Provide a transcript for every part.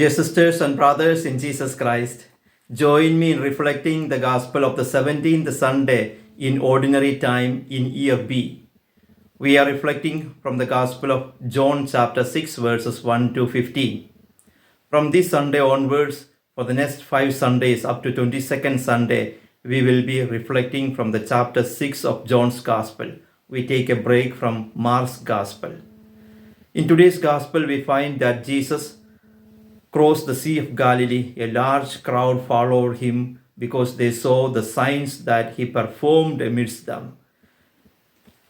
Dear sisters and brothers in Jesus Christ, join me in reflecting the Gospel of the 17th Sunday in Ordinary Time in Year B. We are reflecting from the Gospel of John chapter 6 verses 1 to 15. From this Sunday onwards, for the next 5 Sundays up to 22nd Sunday, we will be reflecting from the chapter 6 of John's Gospel. We take a break from Mark's Gospel. In today's Gospel, we find that Jesus crossed the Sea of Galilee. A large crowd followed him because they saw the signs that he performed amidst them.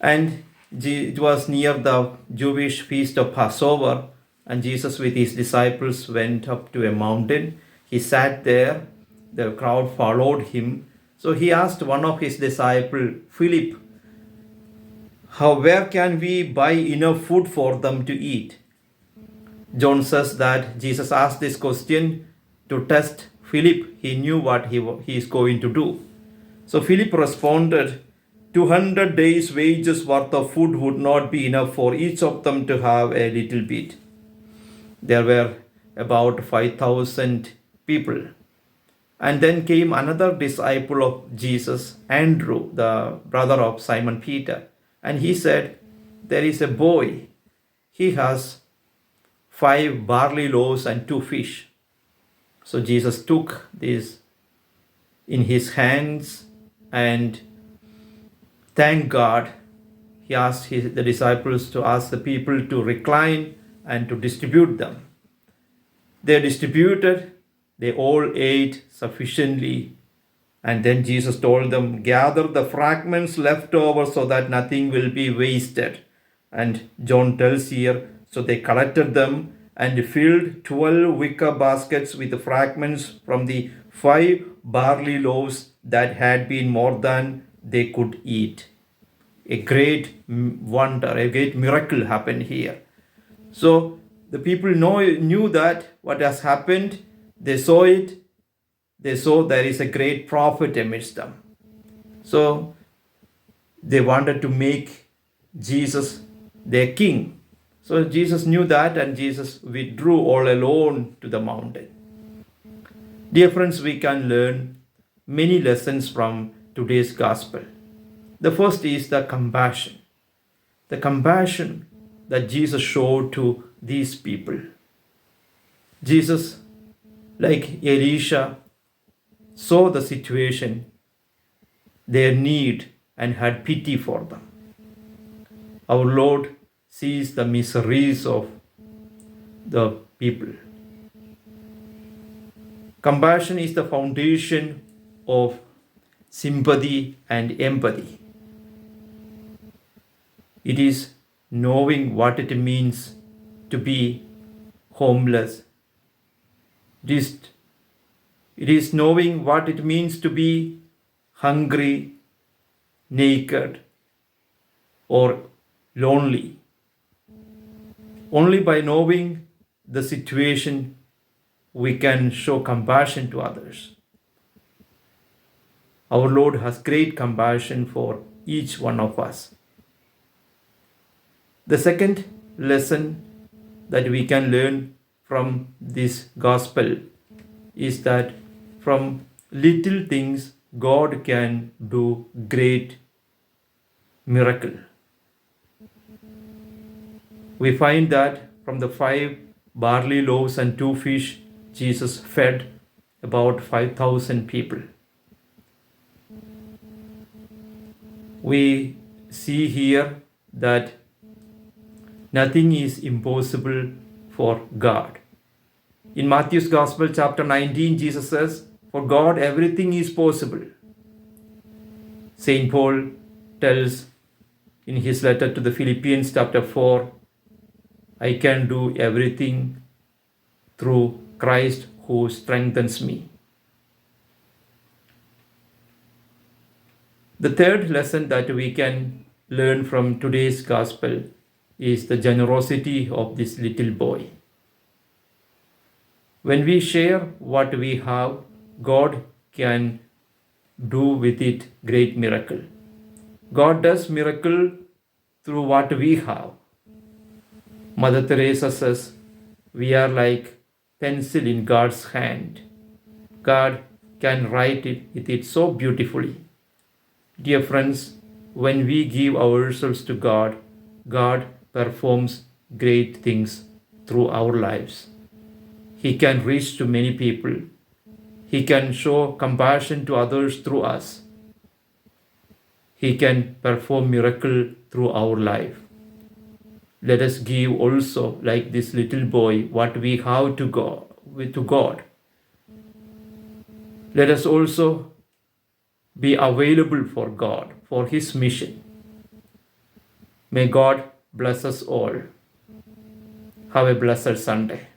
And it was near the Jewish feast of Passover, and Jesus with his disciples went up to a mountain. He sat there, the crowd followed him. So he asked one of his disciples, Philip, where can we buy enough food for them to eat? John says that Jesus asked this question to test Philip. He knew what he is going to do. So Philip responded, 200 days' wages worth of food would not be enough for each of them to have a little bit. There were about 5,000 people. And then came another disciple of Jesus, Andrew, the brother of Simon Peter. And he said, there is a boy. He has 5 barley loaves and 2 fish. So Jesus took this in his hands and thanked God. He asked the disciples to ask the people to recline and to distribute them. They distributed, they all ate sufficiently. And then Jesus told them, gather the fragments left over so that nothing will be wasted. And John tells here, so they collected them and filled 12 wicker baskets with the fragments from the 5 barley loaves that had been more than they could eat. A great wonder, a great miracle happened here. So the people knew that what has happened. They saw it. They saw there is a great prophet amidst them. So they wanted to make Jesus their king. So Jesus knew that, and Jesus withdrew all alone to the mountain. Dear friends, we can learn many lessons from today's gospel. The first is the compassion. The compassion that Jesus showed to these people. Jesus, like Elisha, saw the situation, their need, and had pity for them. Our Lord sees the miseries of the people. Compassion is the foundation of sympathy and empathy. It is knowing what it means to be homeless. It is knowing what it means to be hungry, naked, or lonely. Only by knowing the situation, we can show compassion to others. Our Lord has great compassion for each one of us. The second lesson that we can learn from this gospel is that from little things, God can do great miracle. We find that from the 5 barley loaves and 2 fish, Jesus fed about 5,000 people. We see here that nothing is impossible for God. In Matthew's Gospel, chapter 19, Jesus says, for God, everything is possible. St. Paul tells in his letter to the Philippians, chapter 4, I can do everything through Christ who strengthens me. The third lesson that we can learn from today's gospel is the generosity of this little boy. When we share what we have, God can do with it great miracle. God does miracle through what we have. Mother Teresa says, we are like pencil in God's hand. God can write it so beautifully. Dear friends, when we give ourselves to God, God performs great things through our lives. He can reach to many people. He can show compassion to others through us. He can perform miracle through our life. Let us give also, like this little boy, what we have to God. Let us also be available for God, for His mission. May God bless us all. Have a blessed Sunday.